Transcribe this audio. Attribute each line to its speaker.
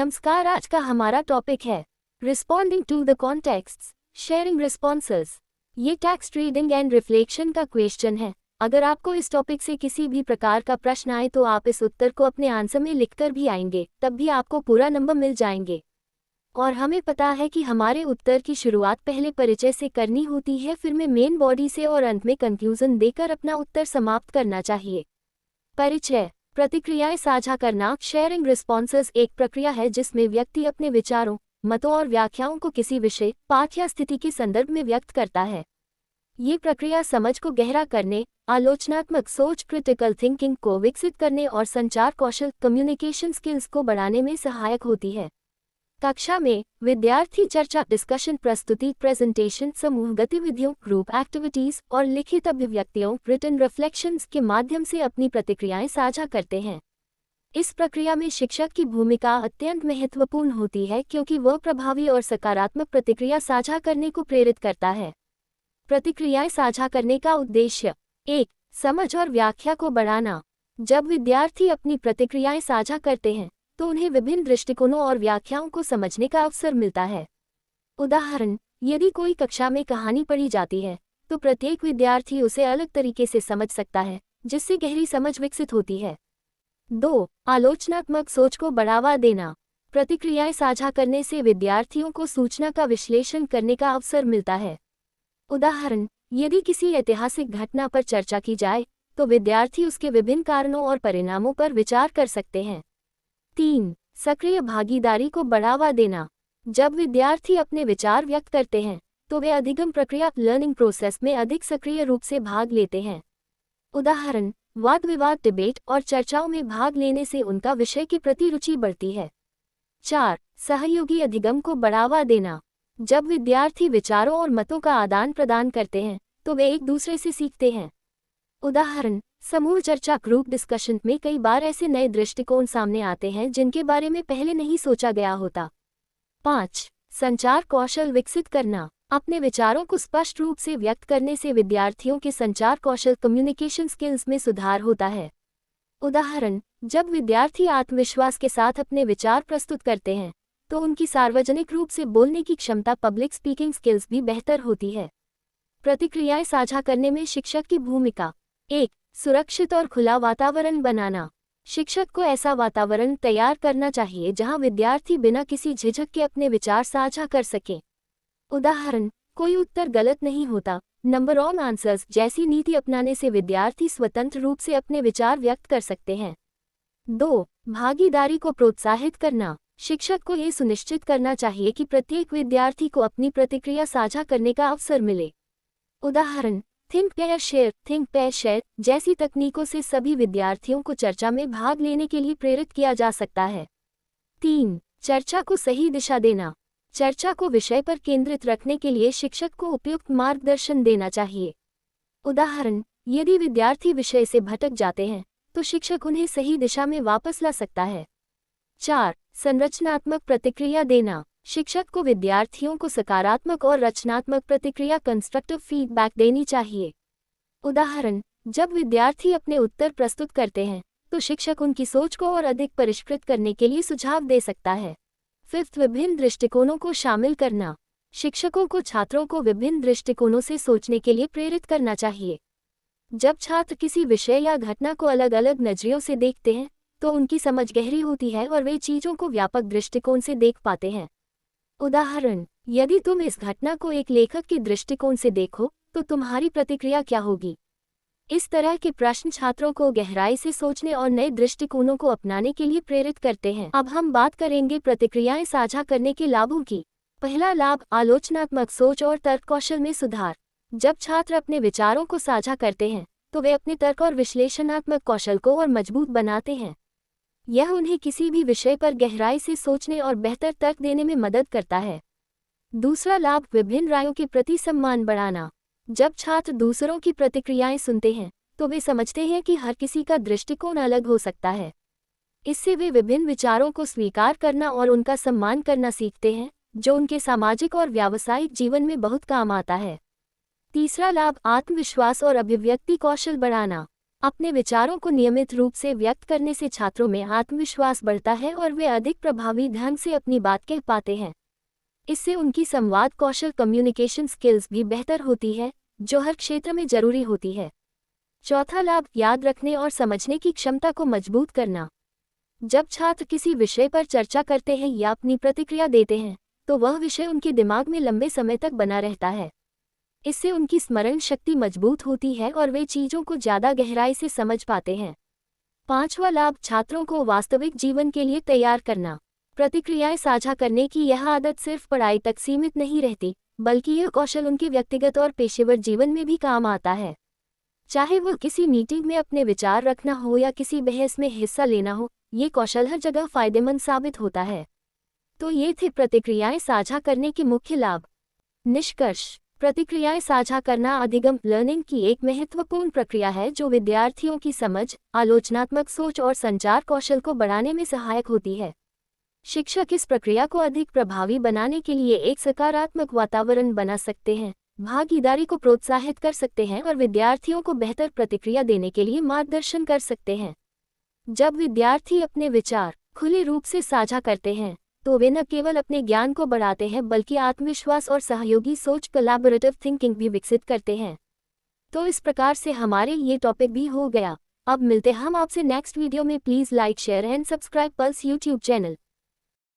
Speaker 1: नमस्कार। आज का हमारा टॉपिक है responding to the contexts, sharing responses. ये टेक्स्ट रीडिंग एंड रिफ्लेक्शन का क्वेश्चन है। अगर आपको इस टॉपिक से किसी भी प्रकार का प्रश्न आए तो आप इस उत्तर को अपने आंसर में लिखकर भी आएंगे, तब भी आपको पूरा नंबर मिल जाएंगे। और हमें पता है कि हमारे उत्तर की शुरुआत पहले परिचय से करनी होती है, फिर में मेन बॉडी से और अंत में कंक्लूजन देकर अपना उत्तर समाप्त करना चाहिए। परिचय। प्रतिक्रियाएं साझा करना, शेयरिंग रिस्पॉन्सेस एक प्रक्रिया है जिसमें व्यक्ति अपने विचारों, मतों और व्याख्याओं को किसी विषय, पाठ या स्थिति के संदर्भ में व्यक्त करता है। ये प्रक्रिया समझ को गहरा करने, आलोचनात्मक सोच, क्रिटिकल थिंकिंग को विकसित करने और संचार कौशल, कम्युनिकेशन स्किल्स को बढ़ाने में सहायक होती है। कक्षा में विद्यार्थी चर्चा, डिस्कशन, प्रस्तुति, प्रेजेंटेशन, समूह गतिविधियों, ग्रुप एक्टिविटीज और लिखित अभिव्यक्तियों, रिटन रिफ्लेक्शंस के माध्यम से अपनी प्रतिक्रियाएं साझा करते हैं। इस प्रक्रिया में शिक्षक की भूमिका अत्यंत महत्वपूर्ण होती है क्योंकि वह प्रभावी और सकारात्मक प्रतिक्रिया साझा करने को प्रेरित करता है। प्रतिक्रियाएं साझा करने का उद्देश्य: 1. समझ और व्याख्या को बढ़ाना। जब विद्यार्थी अपनी प्रतिक्रियाएं साझा करते हैं तो उन्हें विभिन्न दृष्टिकोणों और व्याख्याओं को समझने का अवसर मिलता है। उदाहरण: यदि कोई कक्षा में कहानी पढ़ी जाती है तो प्रत्येक विद्यार्थी उसे अलग तरीके से समझ सकता है, जिससे गहरी समझ विकसित होती है। 2. आलोचनात्मक सोच को बढ़ावा देना। प्रतिक्रियाएं साझा करने से विद्यार्थियों को सूचना का विश्लेषण करने का अवसर मिलता है। उदाहरण: यदि किसी ऐतिहासिक घटना पर चर्चा की जाए तो विद्यार्थी उसके विभिन्न कारणों और परिणामों पर विचार कर सकते हैं। 3. सक्रिय भागीदारी को बढ़ावा देना। जब विद्यार्थी अपने विचार व्यक्त करते हैं तो वे अधिगम प्रक्रिया, लर्निंग प्रोसेस में अधिक सक्रिय रूप से भाग लेते हैं। उदाहरण: वाद विवाद, डिबेट और चर्चाओं में भाग लेने से उनका विषय के प्रति रुचि बढ़ती है। 4. सहयोगी अधिगम को बढ़ावा देना। जब विद्यार्थी विचारों और मतों का आदान प्रदान करते हैं तो वे एक दूसरे से सीखते हैं। उदाहरण: समूह चर्चा, ग्रुप डिस्कशन में कई बार ऐसे नए दृष्टिकोण सामने आते हैं जिनके बारे में पहले नहीं सोचा गया होता। 5. संचार कौशल विकसित करना। अपने विचारों को स्पष्ट रूप से व्यक्त करने से विद्यार्थियों के संचार कौशल, कम्युनिकेशन स्किल्स में सुधार होता है। उदाहरण: जब विद्यार्थी आत्मविश्वास के साथ अपने विचार प्रस्तुत करते हैं तो उनकी सार्वजनिक रूप से बोलने की क्षमता, पब्लिक स्पीकिंग स्किल्स भी बेहतर होती है। प्रतिक्रियाएं साझा करने में शिक्षक की भूमिका: 1. सुरक्षित और खुला वातावरण बनाना। शिक्षक को ऐसा वातावरण तैयार करना चाहिए जहां विद्यार्थी बिना किसी झिझक के अपने विचार साझा कर सकें। उदाहरण: कोई उत्तर गलत नहीं होता, नंबर ऑन आंसर्स जैसी नीति अपनाने से विद्यार्थी स्वतंत्र रूप से अपने विचार व्यक्त कर सकते हैं। 2. भागीदारी को प्रोत्साहित करना। शिक्षक को यह सुनिश्चित करना चाहिए कि प्रत्येक विद्यार्थी को अपनी प्रतिक्रिया साझा करने का अवसर मिले। उदाहरण: थिंक पेयर शेयर जैसी तकनीकों से सभी विद्यार्थियों को चर्चा में भाग लेने के लिए प्रेरित किया जा सकता है। 3. चर्चा को सही दिशा देना। चर्चा को विषय पर केंद्रित रखने के लिए शिक्षक को उपयुक्त मार्गदर्शन देना चाहिए। उदाहरण: यदि विद्यार्थी विषय से भटक जाते हैं तो शिक्षक उन्हें सही दिशा में वापस ला सकता है। 4. संरचनात्मक प्रतिक्रिया देना। शिक्षक को विद्यार्थियों को सकारात्मक और रचनात्मक प्रतिक्रिया, कंस्ट्रक्टिव फीडबैक देनी चाहिए। उदाहरण: जब विद्यार्थी अपने उत्तर प्रस्तुत करते हैं तो शिक्षक उनकी सोच को और अधिक परिष्कृत करने के लिए सुझाव दे सकता है। 5. विभिन्न दृष्टिकोणों को शामिल करना। शिक्षकों को छात्रों को विभिन्न दृष्टिकोणों से सोचने के लिए प्रेरित करना चाहिए। जब छात्र किसी विषय या घटना को अलग अलग नजरियों से देखते हैं तो उनकी समझ गहरी होती है और वे चीजों को व्यापक दृष्टिकोण से देख पाते हैं। उदाहरण: यदि तुम इस घटना को एक लेखक के दृष्टिकोण से देखो तो तुम्हारी प्रतिक्रिया क्या होगी? इस तरह के प्रश्न छात्रों को गहराई से सोचने और नए दृष्टिकोणों को अपनाने के लिए प्रेरित करते हैं। अब हम बात करेंगे प्रतिक्रियाएं साझा करने के लाभों की। पहला लाभ: आलोचनात्मक सोच और तर्क कौशल में सुधार। जब छात्र अपने विचारों को साझा करते हैं तो वे अपने तर्क और विश्लेषणात्मक कौशल को और मजबूत बनाते हैं। यह उन्हें किसी भी विषय पर गहराई से सोचने और बेहतर तर्क देने में मदद करता है। दूसरा लाभ: विभिन्न रायों के प्रति सम्मान बढ़ाना। जब छात्र दूसरों की प्रतिक्रियाएं सुनते हैं तो वे समझते हैं कि हर किसी का दृष्टिकोण अलग हो सकता है। इससे वे विभिन्न विचारों को स्वीकार करना और उनका सम्मान करना सीखते हैं, जो उनके सामाजिक और व्यावसायिक जीवन में बहुत काम आता है। तीसरा लाभ: आत्मविश्वास और अभिव्यक्ति कौशल बढ़ाना। अपने विचारों को नियमित रूप से व्यक्त करने से छात्रों में आत्मविश्वास बढ़ता है और वे अधिक प्रभावी ढंग से अपनी बात कह पाते हैं। इससे उनकी संवाद कौशल कम्युनिकेशन स्किल्स भी बेहतर होती है, जो हर क्षेत्र में जरूरी होती है। चौथा लाभ, याद रखने और समझने की क्षमता को मजबूत करना। जब छात्र किसी विषय पर चर्चा करते हैं या अपनी प्रतिक्रिया देते हैं, तो वह विषय उनके दिमाग में लंबे समय तक बना रहता है। इससे उनकी स्मरण शक्ति मजबूत होती है और वे चीज़ों को ज़्यादा गहराई से समझ पाते हैं। पांचवा लाभ, छात्रों को वास्तविक जीवन के लिए तैयार करना। प्रतिक्रियाएं साझा करने की यह आदत सिर्फ पढ़ाई तक सीमित नहीं रहती, बल्कि यह कौशल उनके व्यक्तिगत और पेशेवर जीवन में भी काम आता है। चाहे वह किसी मीटिंग में अपने विचार रखना हो या किसी बहस में हिस्सा लेना हो, ये कौशल हर जगह फायदेमंद साबित होता है। तो ये थे प्रतिक्रियाएं साझा करने के मुख्य लाभ। निष्कर्ष, प्रतिक्रियाएं साझा करना अधिगम लर्निंग की एक महत्वपूर्ण प्रक्रिया है जो विद्यार्थियों की समझ, आलोचनात्मक सोच और संचार कौशल को बढ़ाने में सहायक होती है। शिक्षक इस प्रक्रिया को अधिक प्रभावी बनाने के लिए एक सकारात्मक वातावरण बना सकते हैं, भागीदारी को प्रोत्साहित कर सकते हैं और विद्यार्थियों को बेहतर प्रतिक्रिया देने के लिए मार्गदर्शन कर सकते हैं। जब विद्यार्थी अपने विचार खुले रूप से साझा करते हैं, तो वे न केवल अपने ज्ञान को बढ़ाते हैं बल्कि आत्मविश्वास और सहयोगी सोच कोलैबोरेटिव थिंकिंग भी विकसित करते हैं। तो इस प्रकार से हमारे ये टॉपिक भी हो गया। अब मिलते हम आपसे नेक्स्ट वीडियो में। Please like, share and subscribe pulse YouTube channel.